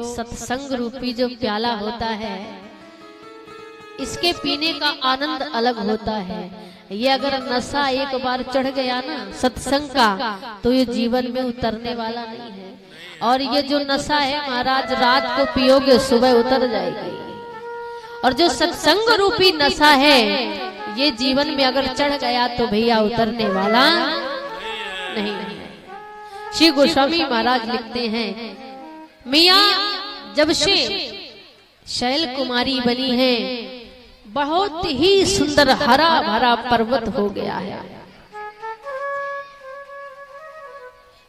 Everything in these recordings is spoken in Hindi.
सत्संग रूपी जो प्याला होता है, इसके पीने का आनंद अलग होता है। ये अगर नशा एक बार चढ़ गया ना सत्संग का, तो ये जीवन में उतरने वाला नहीं है। और ये जो नशा है महाराज, रात को पियोगे सुबह उतर जाएगी। और जो सत्संग रूपी नशा है, ये जीवन में अगर चढ़ गया तो भैया उतरने वाला नहीं। श्री गोस्वामी महाराज लिखते हैं, मियाँ जब से शैल कुमारी बनी है, बहुत ही सुंदर हरा भरा पर्वत हो गया है।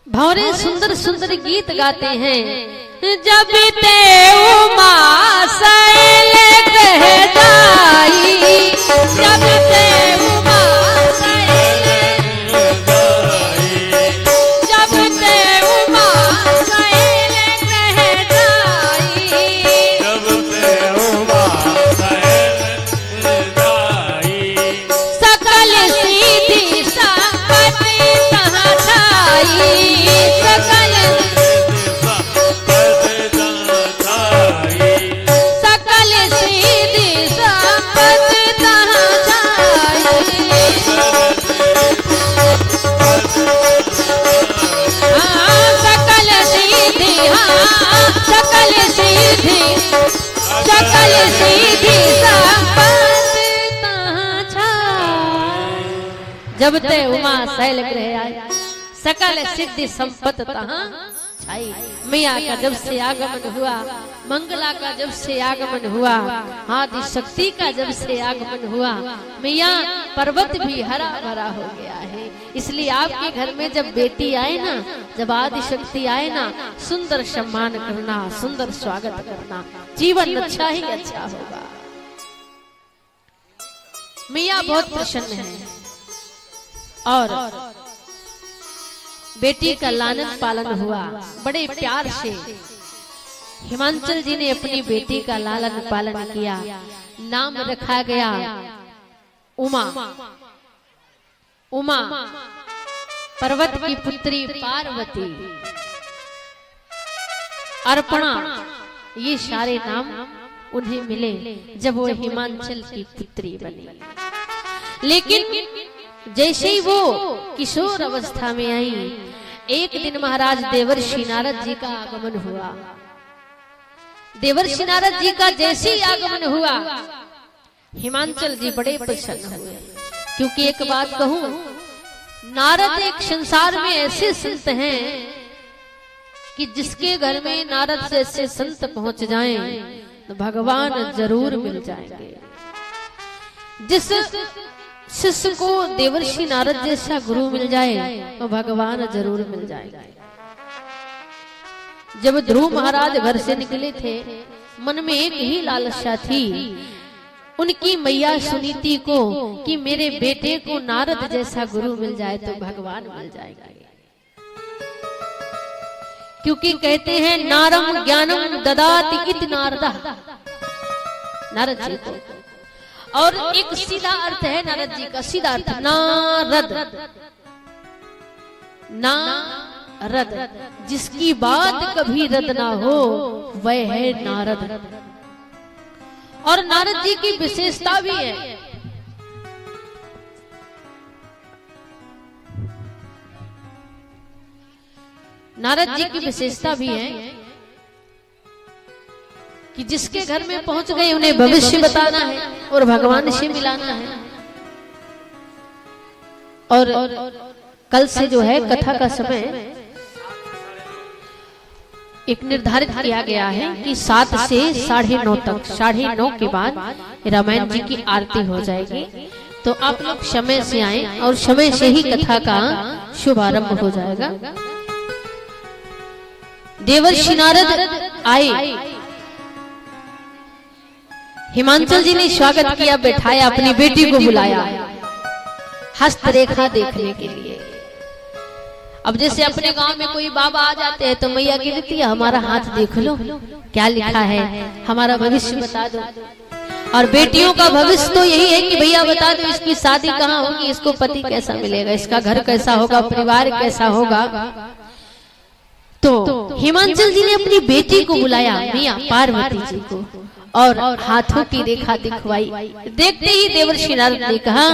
भौरे सुंदर सुंदर गीत गाते हैं। जब ते उमा शैल कह जाई, जब ते उमा शैल जाई, जब ते उमा शैल कह जाई, जब ते उमा शैल जाई, सकल सीधी संपत्ति तहाँ छाई, सकल सकल सीधी संपत्ति तहाँ छाई। जब ते उमा शैल गृह आई, सकल सिद्धि संपत्ति तहाँ छाई। मैया का जब से आगमन हुआ, मंगला का जब से आगमन हुआ, आदि शक्ति का जब से आगमन हुआ, मैया पर्वत भी हरा भरा हो गया है। इसलिए आपके घर में जब बेटी आए ना, जब आदि शक्ति आए ना, सुंदर सम्मान करना, सुंदर स्वागत करना, जीवन अच्छा ही अच्छा होगा। मैया बहुत प्रसन्न है और बेटी का लालन पालन हुआ बड़े प्यार से। हिमांचल जी ने अपनी बेटी का लालन पालन किया, नाम रखा गया उमा। उमा पर्वत की पुत्री पार्वती, अर्पणा, ये सारे नाम उन्हें मिले जब वो हिमांचल की पुत्री बनी। लेकिन जैसे ही वो किशोर अवस्था में आई, एक दिन महाराज देवर्षि नारद जी का आगमन हुआ। देवर्षि नारद जी का जैसे ही आगमन हुआ, हिमांचल जी बड़े प्रसन्न हुए। क्योंकि एक बात कहूं, नारद एक संसार में ऐसे संत हैं कि जिसके घर में नारद से ऐसे संत पहुंच जाएं तो भगवान जरूर मिल जाएंगे। जिस शिष्य को देवर्षि नारद जैसा गुरु मिल जाए तो भगवान जरूर मिल जाएंगे। जब ध्रुव महाराज घर से निकले थे, मन में एक ही लालसा थी, उनकी मैया सुनीति को, कि मेरे बेटे को नारद जैसा गुरु मिल जाए तो भगवान मिल जाएंगे। क्योंकि कहते हैं नारम ज्ञानम ददाति इति नारदा, नारद जी को। और एक सीधा अर्थ है नारद जी का, सीधा अर्थ नारद, नारद, जिसकी बात कभी रद ना हो वह है नारद। और नारद जी की विशेषता भी है, नारद जी की विशेषता भी है कि जिसके घर में पहुंच गए उन्हें भविष्य बताना है और भगवान से मिलाना है। और कल से जो है कथा का समय एक निर्धारित किया गया है कि 7 से 9:30 तक, 9:30 के बाद रामायण जी की आरती हो जाएगी। तो आप लोग समय से आए और समय से ही कथा का शुभारंभ हो जाएगा। देवर्षि नारद आए, हिमांचल जी ने स्वागत किया, बैठाया, अपनी बेटी को बुलाया हस्तरेखा देखने के लिए। अब जैसे अपने गांव में कोई बाबा आ जाते हैं तो मैया की देती है, हमारा हाथ देख लो क्या लिखा है, हमारा भविष्य बता दो। और बेटियों का भविष्य तो यही है कि भैया बता दो इसकी शादी कहाँ होगी, इसको पति कैसा मिलेगा, इसका घर कैसा होगा, परिवार कैसा होगा। तो हिमांचल जी ने अपनी बेटी को बुलाया, मियां पार्वती जी को, और हाथों की रेखा दिखवाई। देखते ही देवर्षि नारद ने कहा,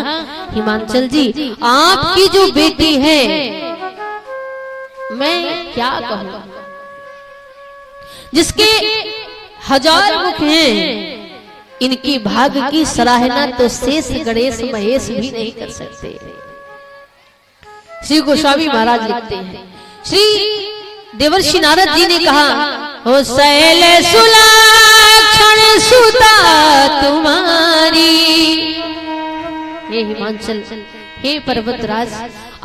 हिमांचल जी आपकी जो बेटी है, मैं क्या कहूँ, जिसके 1000 मुख हैं, इनकी भाग्य की सराहना तो शेष गणेश महेश भी नहीं कर सकते। श्री गोस्वामी महाराज लिखते हैं, श्री देवर्षि नारद जी ने कहा, हो शैल सुलक्षण सुता तुम्हारी, हे हिमांचल, हे पर्वतराज,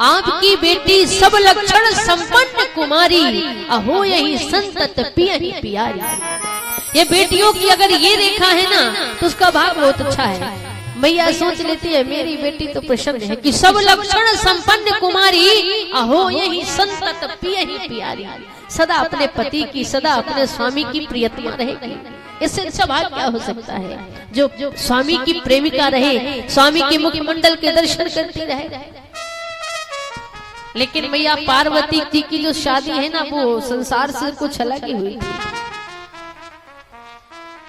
आपकी बेटी सब लक्षण संपन्न कुमारी, अहो यही संतत पियहि प्यारी। ये बेटियों की अगर ये रेखा है ना, तो उसका भाग बहुत अच्छा है। मैया सोच लेती है मेरी बेटी तो प्रसन्न है कि सब लक्षण संपन्न कुमारी, अहो यही संतत पियहि प्यारी, सदा अपने पति की, सदा अपने स्वामी की प्रियतमा रहेगी। इससे अच्छा भाग क्या हो सकता है, जो स्वामी की प्रेमिका रहे, स्वामी के मुखमंडल के दर्शन करती रहे। लेकिन मैया पार्वती जी की जो शादी है ना, वो संसार से कुछ अलग ही हुई थी।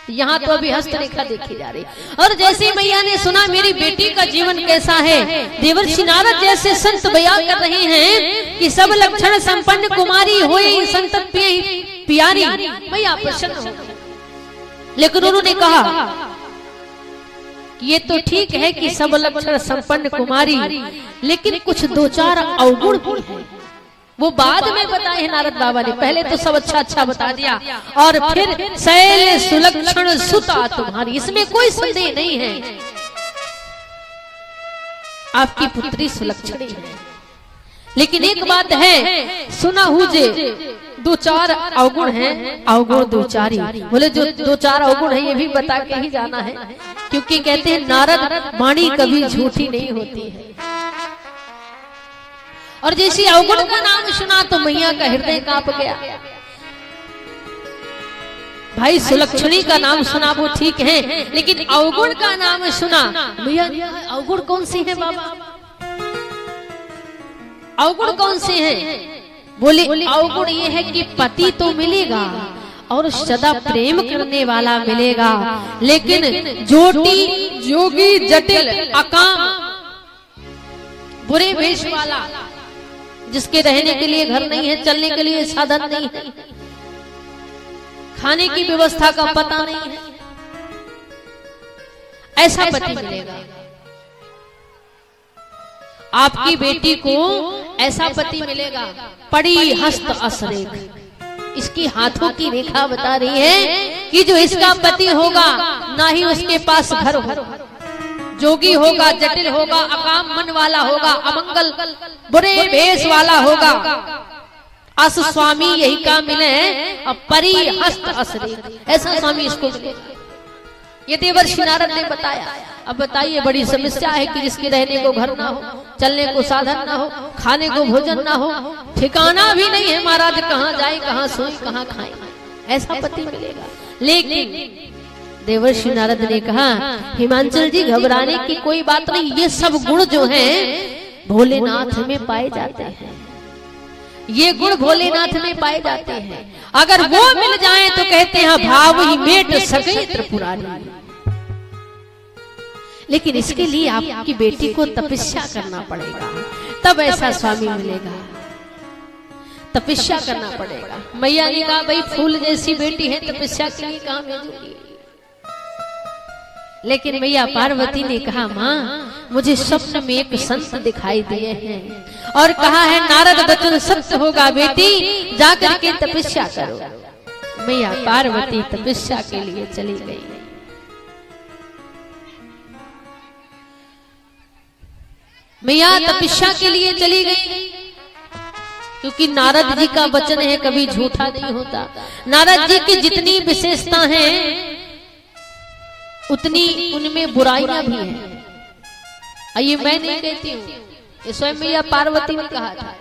यहाँ तो अभी हस्तरेखा देखी जा रही। और जैसे मैया ने सुना मेरी बेटी का जीवन कैसा है, देवर्षि नारद जैसे संत बयान कर रहे हैं कि सब लक्षण संपन्न कुमारी होए संतत प्यारी, मैया प्रसन्न हो। लेकिन उन्होंने कहा कि ये तो ठीक है कि सब लक्षण संपन्न कुमारी, लेकिन कुछ 2-4 अवगुण भी है, वो बाद में बताए हैं नारद बाबा ने। पहले तो सब अच्छा अच्छा बता दिया, और फिर शैल सुलक्षण सुता तुम्हारी, इसमें कोई संदेह नहीं है, आपकी पुत्री सुलक्षणी है। लेकिन एक बात है, सुना हुजे 2-4 अवगुण हैं, अवगुण 2-4 ही। बोले जो 2-4 अवगुण है ये भी बता के ही जाना है, क्योंकि कहते हैं नारद वाणी कभी झूठी नहीं होती है। और जैसे अवगुण का नाम सुना तो मैया का हृदय कांप गया। भाई सुलक्षणी का नाम सुना वो ठीक है, लेकिन अवगुण का नाम सुना, मैया अवगुण कौन सी है बाबा, अवगुण कौन से हैं? बोले अवगुण ये है कि पति तो मिलेगा और सदा प्रेम करने वाला मिलेगा, लेकिन जोटी जोगी जटिल अकाम बुरे वेश वाला, जिसके रहने के लिए घर नहीं है, चलने के लिए साधन नहीं है, खाने की व्यवस्था का पता नहीं है, ऐसा पति मिलेगा। आपकी बेटी को ऐसा पति मिलेगा। पड़ी हस्त असरेख, इसकी हाथों की रेखा बता रही है कि जो इसका पति होगा, ना ही उसके पास घर हो, जोगी होगा, जटिल होगा, अकाम मन वाला होगा, अमंगल बुरे भेष वाला होगा। अस स्वामी यही का मिले, अब परी हस्त असरे, ऐसा स्वामी इसको मिलेगा। ये देवर्षि नारद ने बताया। अब बताइए, बड़ी समस्या है कि जिसके रहने को घर ना हो, चलने को साधन ना हो, खाने को भोजन ना हो, ठिकाना भी नहीं है महाराज, कहाँ जाए, कहाँ सोए, कहाँ खाए, ऐसा पति मिलेगा। लेकिन देवर्षि नारद ने कहा, हिमांचल जी घबराने की कोई बात नहीं, ये सब गुण जो हैं भोलेनाथ में पाए जाते हैं, ये गुण भोलेनाथ में पाए जाते हैं। अगर वो मिल जाएं तो कहते हैं भाव ही मेट सके त्रिपुरारी। लेकिन इसके लिए आपकी बेटी को तपस्या करना पड़ेगा, तब ऐसा स्वामी मिलेगा। तपस्या करना पड़ेगा। मैया ने कहा, भाई फूल जैसी बेटी है, तपस्या के लिए कहां भेजूंगी। लेकिन मैया पार्वती ने कहा, माँ मुझे स्वप्न में एक संत दिखाई दिए हैं और कहा है नारद वचन सत्य होगा, बेटी जाकर के तपस्या करो। मैया पार्वती तपस्या के लिए चली गई। मैया तपस्या के लिए चली गई, क्योंकि नारद जी का वचन है, कभी झूठा नहीं होता। नारद जी की जितनी विशेषता हैं उतनी उनमें बुराइयां भी हैं। ये मैं नहीं कहती हूँ, ये स्वयं मैया पार्वती ने कहा था।